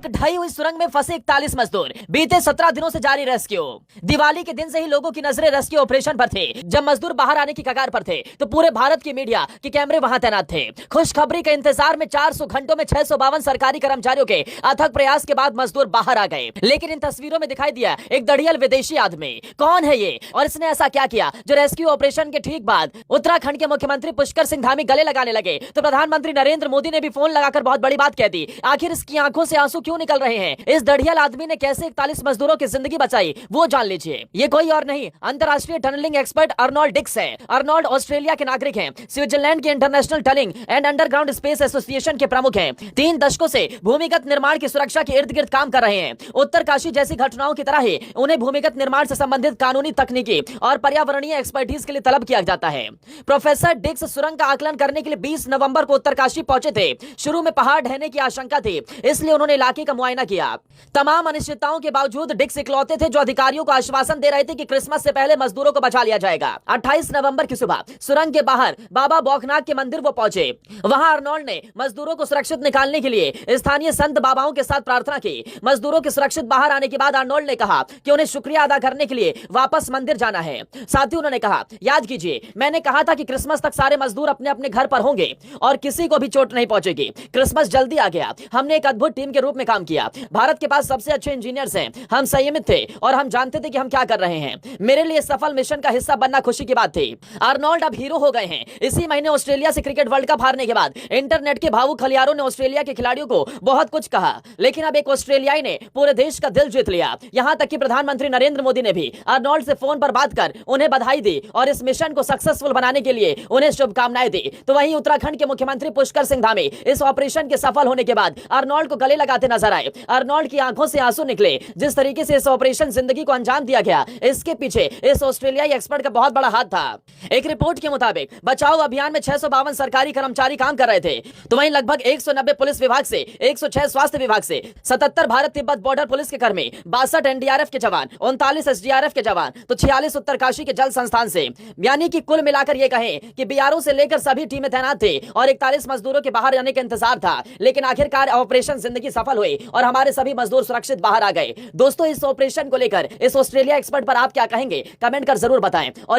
एक ढही हुई सुरंग में फंसे 41 मजदूर, बीते 17 दिनों से जारी रेस्क्यू। दिवाली के दिन से ही लोगों की नजरें रेस्क्यू ऑपरेशन पर थी। जब मजदूर बाहर आने की कगार पर थे तो पूरे भारत की मीडिया के कैमरे वहां तैनात थे। खुशखबरी के इंतजार में 400 घंटों में 652 सरकारी कर्मचारियों के अथक प्रयास के बाद मजदूर बाहर आ गए। लेकिन इन तस्वीरों में दिखाई दिया एक दड़ियल विदेशी आदमी। कौन है ये और इसने ऐसा क्या किया जो रेस्क्यू ऑपरेशन के ठीक बाद उत्तराखंड के मुख्यमंत्री पुष्कर सिंह धामी गले लगाने लगे तो प्रधानमंत्री नरेंद्र मोदी ने भी फोन लगाकर बहुत बड़ी बात कह दी। आखिर इसकी आंखों से आंसू क्यों निकल रहे हैं? इस दड़ियल आदमी ने कैसे 41 मजदूरों की जिंदगी बचाई वो जान लीजिए। ये कोई और नहीं, अंतरराष्ट्रीय टनलिंग एक्सपर्ट अर्नोल्ड डिक्स है। अर्नोल्ड ऑस्ट्रेलिया के नागरिक हैं, स्विट्जरलैंड के international tunneling and underground space association के प्रमुख हैं। 3 दशकों से भूमिगत निर्माण की सुरक्षा के इर्द गिर्द काम कर रहे हैं। उत्तरकाशी जैसी घटनाओं की तरह ही उन्हें भूमिगत निर्माण से संबंधित कानूनी, तकनीकी और पर्यावरणीय एक्सपर्टीज के लिए तलब किया जाता है। प्रोफेसर डिक्स सुरंग का आकलन करने के लिए 20 नवंबर को उत्तरकाशी पहुंचे थे। शुरू में पहाड़ ढहने की आशंका थी, इसलिए उन्होंने इलाके का मुआयना किया। तमाम अनिश्चितताओं के बावजूद डिक्स इकलौते थे जो अधिकारियों को आश्वासन दे रहे थे कि क्रिसमस से पहले मजदूरों को बचा लिया जाएगा। 28 नवंबर की सुबह सुरंग के बाहर बाबा बौखनाथ के मंदिर वो पहुंचे। वहां अर्नोल्ड ने मजदूरों को सुरक्षित निकालने के लिए स्थानीय संत बाबाओं के साथ प्रार्थना की। मजदूरों के सुरक्षित बाहर आने के बाद अर्नोल्ड ने कहा कि उन्हें शुक्रिया अदा करने के लिए वापस मंदिर जाना है। साथ ही उन्होंने कहा, याद कीजिए मैंने कहा था कि क्रिसमस तक सारे मजदूर अपने अपने घर पर होंगे और किसी को भी चोट नहीं पहुंचेगी। क्रिसमस जल्दी आ गया। हमने एक अद्भुत टीम के रूप में काम किया। भारत के पास सबसे अच्छे इंजीनियर्स हैं। हम संयमित थे और हम जानते थे कि हम क्या कर रहे हैं। मेरे लिए सफल मिशन का हिस्सा बनना खुशी की बात थी। अर्नोल्ड अब हीरो हो गए हैं। इसी महीने ऑस्ट्रेलिया से क्रिकेट वर्ल्ड कप हारने के बाद इंटरनेट के भावुक खलियारों ने ऑस्ट्रेलिया के खिलाड़ियों को बहुत कुछ कहा, लेकिन अब एक ऑस्ट्रेलियाई ने पूरे देश का दिल जीत लिया। यहां तक कि प्रधानमंत्री नरेंद्र मोदी ने भी अर्नोल्ड से फोन पर बात कर उन्हें बधाई दी और इस मिशन को सक्सेसफुल बनाने के लिए उन्हें शुभकामनाएं दी। तो वहीं उत्तराखंड के मुख्यमंत्री पुष्कर सिंह धामी इस ऑपरेशन के सफल होने के बाद अर्नोल्ड को गले लगाते नजर आए। अर्नोल्ड की आंखों से आंसू निकले। जिस तरीके से इस ऑपरेशन जिंदगी को अंजाम दिया गया, इसके पीछे इस ऑस्ट्रेलियाई एक्सपर्ट का बहुत बड़ा हाथ था। एक रिपोर्ट के मुताबिक बचाव अभियान में 652 सरकारी कर्मचारी काम कर रहे थे। तो वहीं लगभग 190 पुलिस विभाग से, 106 स्वास्थ्य विभाग से, 77 भारत तिब्बत बॉर्डर पुलिस के कर्मी, 62 एनडीआरएफ के जवान, 39 एसडीआरएफ के जवान, तो 46 उत्तरकाशी के जल संस्थान से। यानी कि कुल मिलाकर ये कहें कि बीआरओ से लेकर सभी टीमें तैनात थे और 41 मजदूरों के बाहर आने का इंतजार था। लेकिन आखिरकार ऑपरेशन जिंदगी सफल हुई और हमारे सभी मजदूर सुरक्षित बाहर आ गए। दोस्तों, इस ऑपरेशन को लेकर इस ऑस्ट्रेलिया एक्सपर्ट पर आप क्या कहेंगे? कमेंट कर जरूर बताएं। और